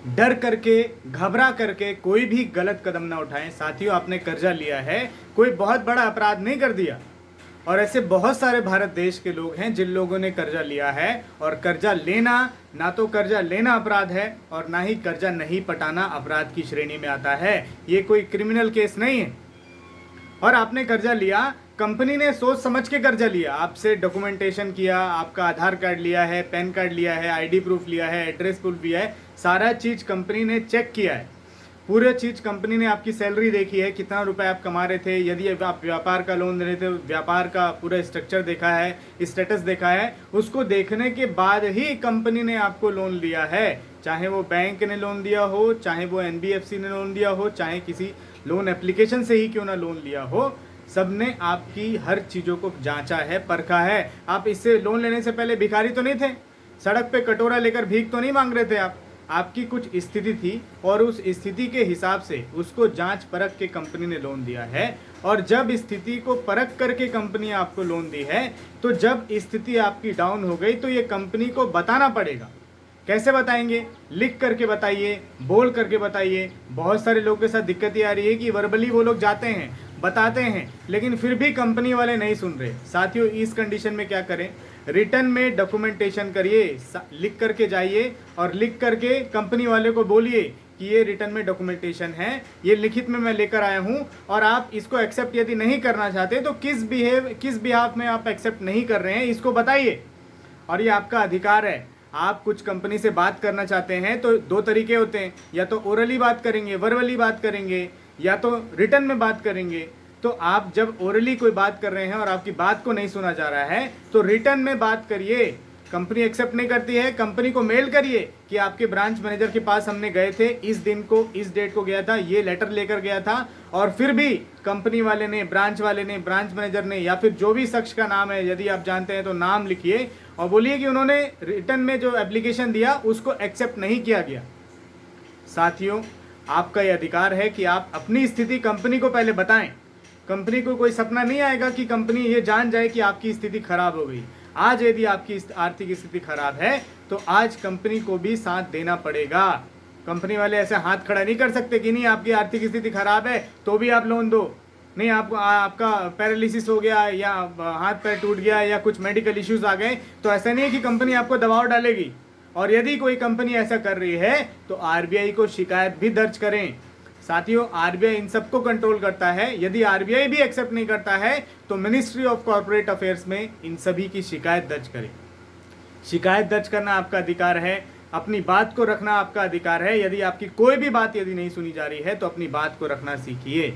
डर करके, घबरा करके कोई भी गलत कदम ना उठाएं। साथियों, आपने कर्जा लिया है, कोई बहुत बड़ा अपराध नहीं कर दिया। और ऐसे बहुत सारे भारत देश के लोग हैं जिन लोगों ने कर्जा लिया है। और कर्जा लेना, ना तो कर्जा लेना अपराध है और ना ही कर्जा नहीं पटाना अपराध की श्रेणी में आता है। ये कोई क्रिमिनल केस नहीं है। और आपने कर्जा लिया, कंपनी ने सोच समझ के कर्जा लिया, आपसे डॉक्यूमेंटेशन किया, आपका आधार कार्ड लिया है, पैन कार्ड लिया है, आईडी प्रूफ लिया है, एड्रेस प्रूफ लिया है, सारा चीज कंपनी ने चेक किया है। पूरे चीज कंपनी ने आपकी सैलरी देखी है, कितना रुपए आप कमा रहे थे, यदि आप व्यापार का लोन दे रहे थे, व्यापार का पूरा स्ट्रक्चर देखा है, स्टेटस देखा है। उसको देखने के बाद ही कंपनी ने आपको लोन लिया है। चाहे वो बैंक ने लोन दिया हो, चाहे वो एनबीएफसी ने लोन दिया हो, चाहे किसी लोन एप्लीकेशन से ही क्यों ना लोन लिया हो, सबने आपकी हर चीज़ों को जांचा है, परखा है। आप इससे लोन लेने से पहले भिखारी तो नहीं थे, सड़क पे कटोरा लेकर भीख तो नहीं मांग रहे थे आप। आपकी कुछ स्थिति थी और उस स्थिति के हिसाब से उसको जांच परख के कंपनी ने लोन दिया है। और जब स्थिति को परख करके कंपनी आपको लोन दी है, तो जब स्थिति आपकी डाउन हो गई तो ये कंपनी को बताना पड़ेगा। कैसे बताएंगे? लिख करके बताइए, बोल करके बताइए। बहुत सारे लोगों के साथ दिक्कत ये आ रही है कि वर्बली वो लोग जाते हैं, बताते हैं, लेकिन फिर भी कंपनी वाले नहीं सुन रहे। साथियों, इस कंडीशन में क्या करें? रिटर्न में डॉक्यूमेंटेशन करिए, लिख करके जाइए और लिख करके कंपनी वाले को बोलिए कि ये रिटर्न में डॉक्यूमेंटेशन है, ये लिखित में मैं लेकर आया हूँ और आप इसको एक्सेप्ट यदि नहीं करना चाहते तो किस बिहाफ में आप एक्सेप्ट नहीं कर रहे हैं, इसको बताइए। और ये आपका अधिकार है। आप कुछ कंपनी से बात करना चाहते हैं तो दो तरीके होते हैं, या तो ओरली बात करेंगे, वर्बली बात करेंगे, या तो रिटर्न में बात करेंगे। तो आप जब ओरली कोई बात कर रहे हैं और आपकी बात को नहीं सुना जा रहा है तो रिटर्न में बात करिए। कंपनी एक्सेप्ट नहीं करती है, कंपनी को मेल करिए कि आपके ब्रांच मैनेजर के पास हमने गए थे, इस दिन को इस डेट को गया था, ये लेटर लेकर गया था, और फिर भी कंपनी वाले ने, ब्रांच वाले ने, ब्रांच मैनेजर ने, या फिर जो भी शख्स का नाम है, यदि आप जानते हैं तो नाम लिखिए और बोलिए कि उन्होंने रिटर्न में जो एप्लीकेशन दिया उसको एक्सेप्ट नहीं किया गया। साथियों, आपका यह अधिकार है कि आप अपनी स्थिति कंपनी को पहले बताएं। कंपनी को कोई सपना नहीं आएगा कि कंपनी ये जान जाए कि आपकी स्थिति खराब हो गई। आज यदि आपकी आर्थिक स्थिति खराब है तो आज कंपनी को भी साथ देना पड़ेगा। कंपनी वाले ऐसे हाथ खड़ा नहीं कर सकते कि नहीं आपकी आर्थिक स्थिति खराब है तो भी आप लोन दो, नहीं आपका पैरालिसिस हो गया या हाथ पैर टूट गया या कुछ मेडिकल इश्यूज आ गए, तो ऐसा नहीं है कि कंपनी आपको दबाव डालेगी। और यदि कोई कंपनी ऐसा कर रही है तो आरबीआई को शिकायत भी दर्ज करें। साथियों, आरबीआई इन सबको कंट्रोल करता है। यदि आरबीआई भी एक्सेप्ट नहीं करता है तो मिनिस्ट्री ऑफ कॉर्पोरेट अफेयर्स में इन सभी की शिकायत दर्ज करें। शिकायत दर्ज करना आपका अधिकार है, अपनी बात को रखना आपका अधिकार है। यदि आपकी कोई भी बात यदि नहीं सुनी जा रही है तो अपनी बात को रखना सीखिए।